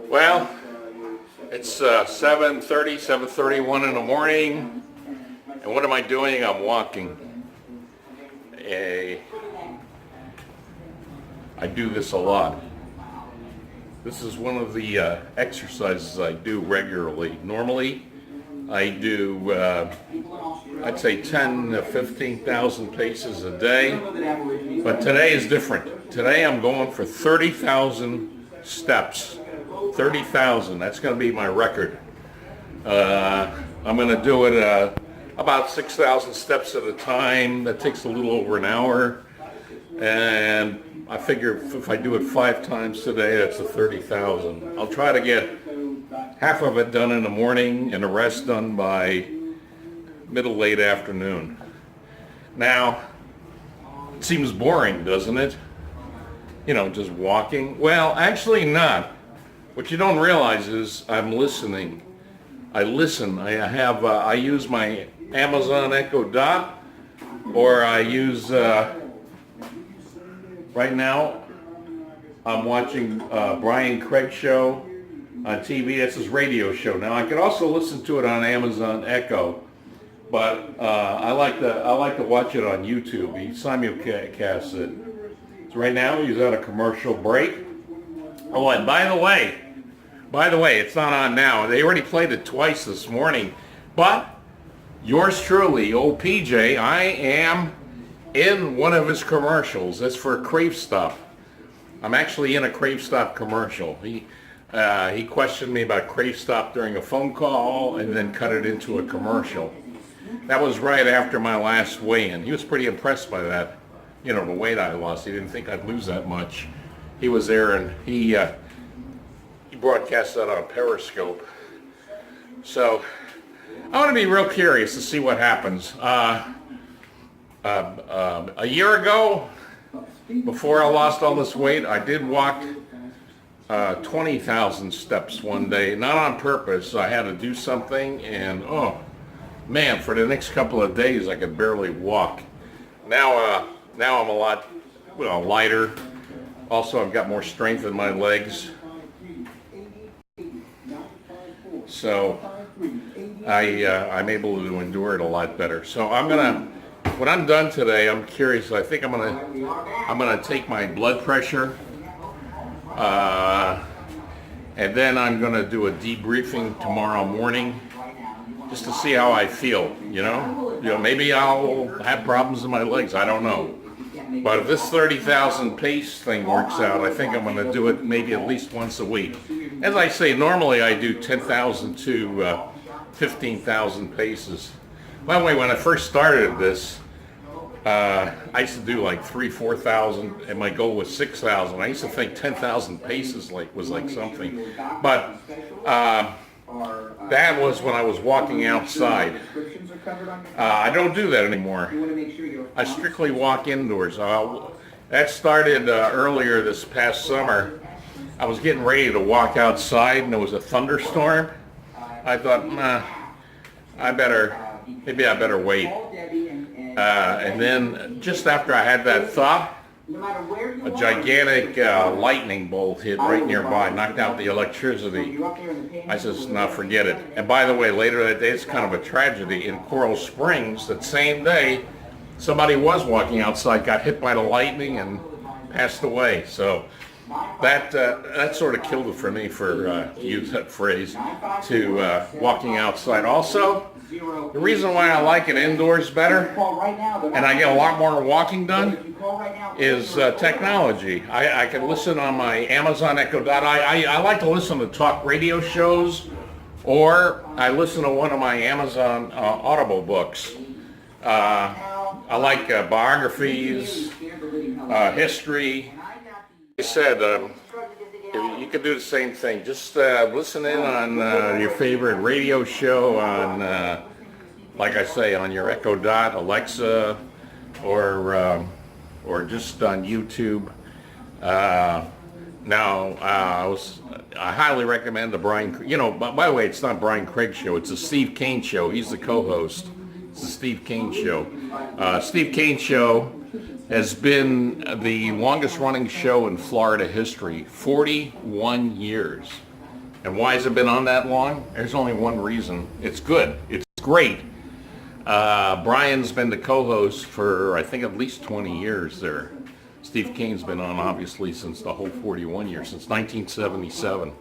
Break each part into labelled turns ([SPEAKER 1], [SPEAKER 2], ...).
[SPEAKER 1] Well, it's 7:30, 7:31 in the morning, and what am I doing? I'm walking. I do this a lot. This is one of the exercises I do regularly. Normally, I do, I'd say 10 to 15,000 paces a day, but today is different. Today I'm going for 30,000 steps. 30,000, that's going to be my record. I'm going to do it about 6,000 steps at a time. That takes a little over an hour, and I figure if I do it 5 times today, that's a 30,000. I'll try to get half of it done in the morning and the rest done by middle late afternoon. Now, it seems boring, doesn't it? You know, just walking. Well, actually not. What you don't realize is I'm listening. I listen. I use my Amazon Echo Dot, or I use right now I'm watching Brian Craig show on TV. That's his radio show. Now I could also listen to it on Amazon Echo, but I like to watch it on YouTube. He simulcasts it. So right now he's on a commercial break. Oh, and by the way, it's not on now. They already played it twice this morning. But yours truly, old PJ, I am in one of his commercials. It's for Crave Stop. I'm actually in a Crave Stop commercial. He questioned me about Crave Stop during a phone call and then cut it into a commercial. That was right after my last weigh-in. He was pretty impressed by that. You know, the weight I lost. He didn't think I'd lose that much. He was there, and he broadcast that on Periscope. So I want to be real curious to see what happens. A year ago, before I lost all this weight, I did walk 20,000 steps one day. Not on purpose. I had to do something, and oh man, for the next couple of days I could barely walk. Now I'm a lot lighter. Also, I've got more strength in my legs. So I'm able to endure it a lot better. So when I'm done today, I'm curious. I think I'm gonna take my blood pressure, and then I'm gonna do a debriefing tomorrow morning, just to see how I feel. You know, maybe I'll have problems in my legs. I don't know. But if this 30,000 pace thing works out, I think I'm going to do it maybe at least once a week. As I say, normally I do 10,000 to 15,000 paces. By the way, when I first started this, I used to do like 4,000, and my goal was 6,000. I used to think 10,000 paces was like something. But that was when I was walking outside. I don't do that anymore. I strictly walk indoors. That started earlier this past summer. I was getting ready to walk outside, and there was a thunderstorm. I thought, maybe I better wait. And then just after I had that thought, a gigantic lightning bolt hit right nearby, knocked out the electricity. I says, no, forget it. And by the way, later that day, it's kind of a tragedy. In Coral Springs, that same day, somebody was walking outside, got hit by the lightning, and passed away. So that sort of killed it for me, to use that phrase, to walking outside. Also, the reason why I like it indoors better, and I get a lot more walking done, is technology. I can listen on my Amazon Echo Dot. I like to listen to talk radio shows, or I listen to one of my Amazon Audible books. I like biographies, history. Like I said, you can do the same thing. Just listen in on your favorite radio show on, like I say, on your Echo Dot, Alexa, or just on YouTube. I highly recommend the Brian. By the way, it's not Brian Craig's show. It's the Steve Kane show. He's the co-host. It's the Steve Kane show. Steve Kane show has been the longest running show in Florida history, 41 years. And why has it been on that long? There's only one reason. It's good. It's great. Brian's been the co-host for, I think, at least 20 years there. Steve Kane's been on, obviously, since the whole 41 years, since 1977.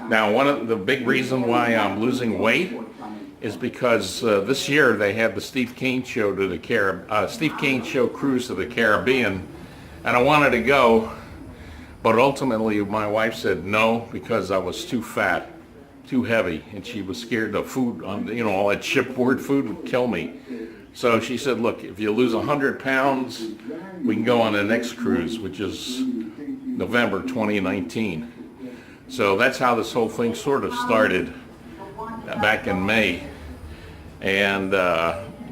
[SPEAKER 1] Now, one of the big reason why I'm losing weight is because this year they had the Steve Kane show to the Steve Kane show cruise to the Caribbean, and I wanted to go, but ultimately my wife said no because I was too fat, too heavy, and she was scared the food, all that shipboard food would kill me. So she said, look, if you lose 100 pounds, we can go on the next cruise, which is November 2019. So that's how this whole thing sort of started back in May. And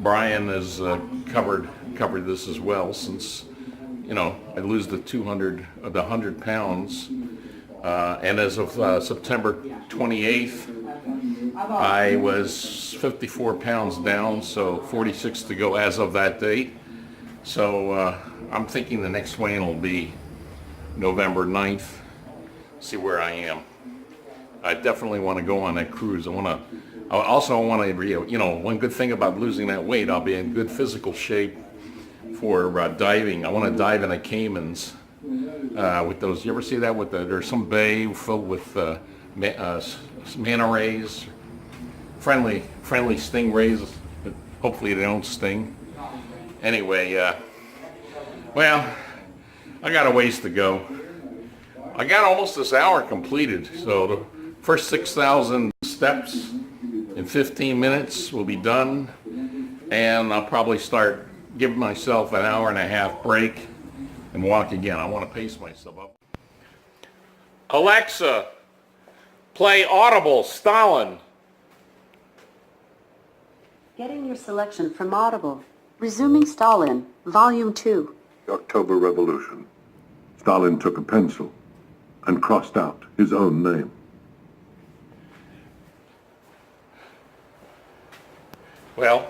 [SPEAKER 1] Brian has covered this as well, since I lose the 100 pounds, and as of September 28th, I was 54 pounds down, so 46 to go as of that date. So I'm thinking the next weigh-in will be November 9th. See where I am. I definitely want to go on that cruise. I also want to, one good thing about losing that weight, I'll be in good physical shape for diving. I want to dive in the Caymans with those. You ever see that? There's some bay filled with manta rays, friendly stingrays. But hopefully they don't sting. Anyway, well, I got a ways to go. I got almost this hour completed, so the first 6,000 steps in 15 minutes will be done, and I'll probably start giving myself an hour and a half break and walk again. I want to pace myself up. Alexa, play Audible, Stalin.
[SPEAKER 2] Getting your selection from Audible. Resuming Stalin, Volume 2.
[SPEAKER 3] The October Revolution. Stalin took a pencil and crossed out his own name.
[SPEAKER 1] Well,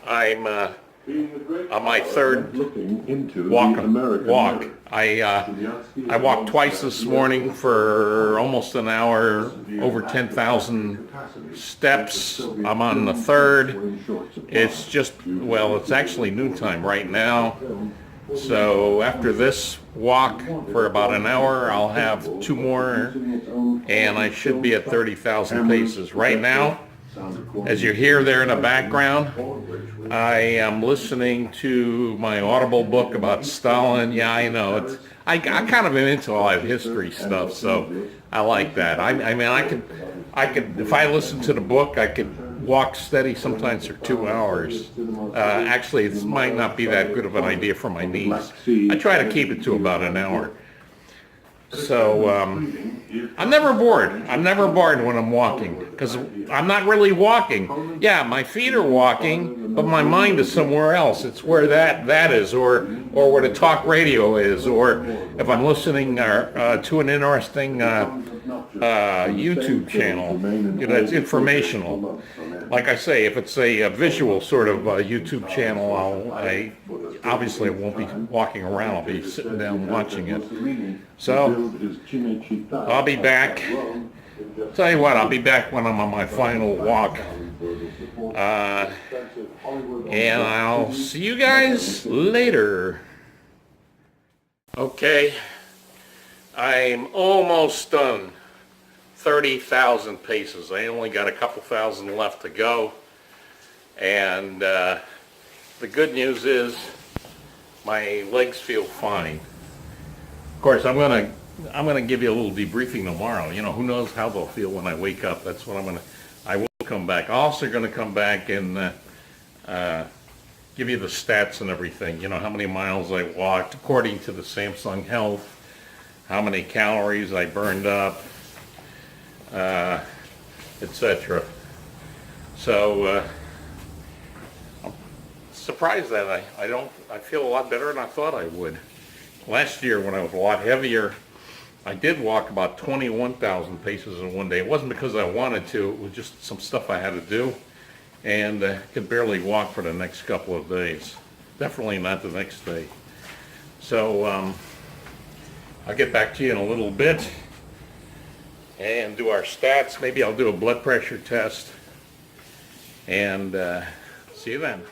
[SPEAKER 1] I'm on my third walk. I walked twice this morning for almost an hour, over 10,000 steps. I'm on the third. It's it's actually noontime right now. So after this walk for about an hour, I'll have 2 more, and I should be at 30,000 paces. Right now, as you hear there in the background, I am listening to my Audible book about Stalin. Yeah, I know. I kind of am into all that history stuff, so I like that. I mean, I could, if I listen to the book, I could walk steady sometimes for 2 hours. Actually, it might not be that good of an idea for my knees. I try to keep it to about an hour. So I'm never bored. I'm never bored when I'm walking, because I'm not really walking. Yeah, my feet are walking, but my mind is somewhere else. It's where that is, or where the talk radio is, or if I'm listening to an interesting YouTube channel, it's informational. Like I say, if it's a visual sort of YouTube channel, I obviously won't be walking around. I'll be sitting down watching it. So I'll be back. Tell you what, I'll be back when I'm on my final walk. And I'll see you guys later. Okay, I'm almost done. 30,000 paces. I only got a couple thousand left to go, and the good news is my legs feel fine. Of course, I'm gonna give you a little debriefing tomorrow. Who knows how they'll feel when I wake up. That's what I will come back. I'm also gonna come back and give you the stats and everything. How many miles I walked according to the Samsung Health, how many calories I burned up, etc. So I'm surprised that I feel a lot better than I thought I would. Last year, when I was a lot heavier, I did walk about 21,000 paces in one day. It wasn't because I wanted to, it was just some stuff I had to do. and could barely walk for the next couple of days. Definitely not the next day. So I'll get back to you in a little bit and do our stats. Maybe I'll do a blood pressure test, and see you then.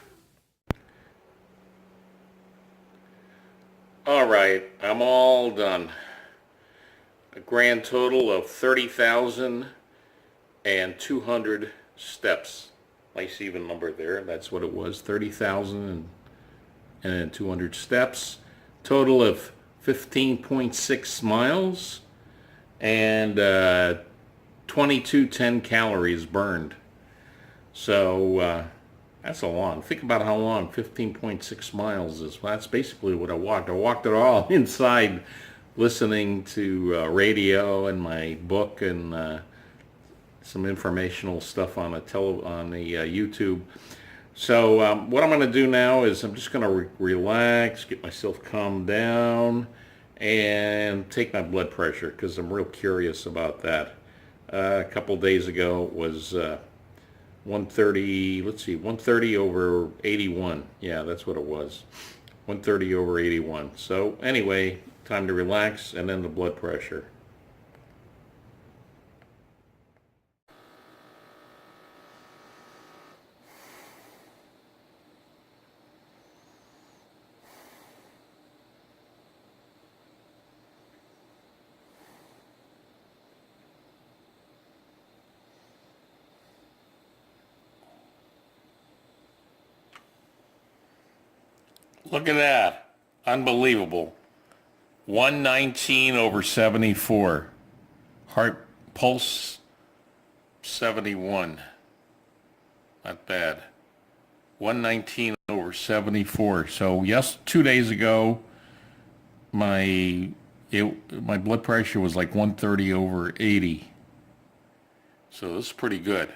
[SPEAKER 1] All right, I'm all done. A grand total of 30,200 steps. Nice even number there. That's what it was, 30,200 steps. Total of 15.6 miles and 2210 calories burned. So that's a long. Think about how long 15.6 miles is. Well, that's basically what I walked. I walked it all inside, listening to radio and my book and some informational stuff on the YouTube. So what I'm going to do now is I'm just going to relax, get myself calmed down, and take my blood pressure because I'm real curious about that. A couple days ago it was 130. Let's see, 130 over 81. Yeah, that's what it was. 130 over 81. So anyway, time to relax, and then the blood pressure. Look at that. Unbelievable. 119 over 74. Heart pulse 71. Not bad. 119 over 74. So yes, 2 days ago my blood pressure was like 130 over 80. So this is pretty good.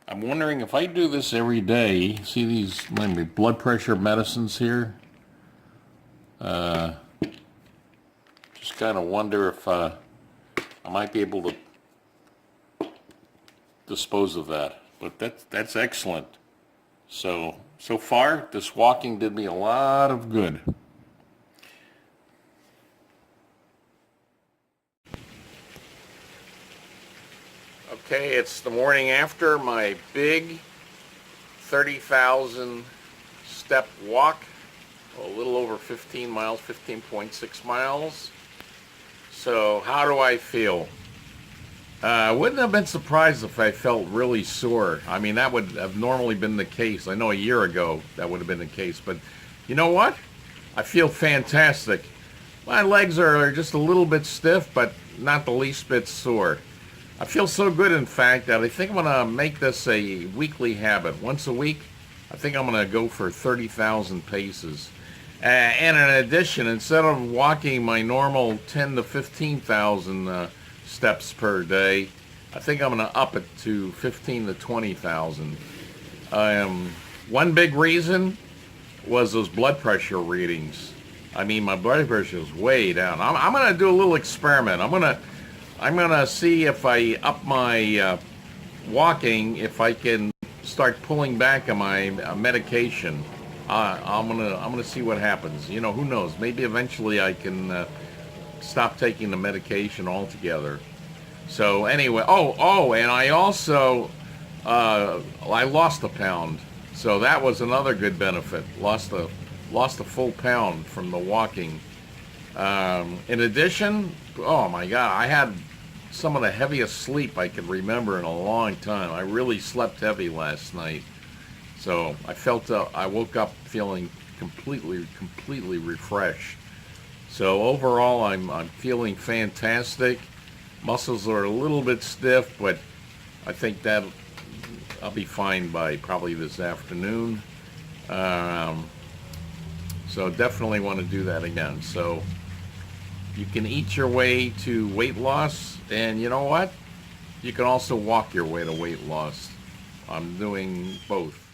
[SPEAKER 1] I'm wondering if I do this every day. See these my blood pressure medicines here? Just kind of wonder if I might be able to dispose of that. But that's excellent. So far, this walking did me a lot of good. Okay, it's the morning after my big 30,000 step walk, a little over 15 miles, 15.6 miles. So how do I feel? Wouldn't have been surprised if I felt really sore. I mean, that would have normally been the case. I know a year ago that would have been the case, but you know what? I feel fantastic. My legs are just a little bit stiff, but not the least bit sore. I feel so good, in fact, that I think I'm going to make this a weekly habit. Once a week, I think I'm going to go for 30,000 paces. And in addition, instead of walking my normal 10 to 15,000 steps per day, I think I'm going to up it to 15 to 20,000. One big reason was those blood pressure readings. I mean, my blood pressure is way down. I'm going to do a little experiment. I'm gonna see if I up my walking, if I can start pulling back on my medication. I'm gonna see what happens. You know, who knows? Maybe eventually I can stop taking the medication altogether. So anyway, and I also I lost a pound, so that was another good benefit. Lost a full pound from the walking. In addition, oh my God, I had some of the heaviest sleep I can remember in a long time. I really slept heavy last night. So I woke up feeling completely refreshed. So overall, I'm feeling fantastic. Muscles are a little bit stiff, but I think that I'll be fine by probably this afternoon. So definitely want to do that again. So you can eat your way to weight loss, and you know what? You can also walk your way to weight loss. I'm doing both.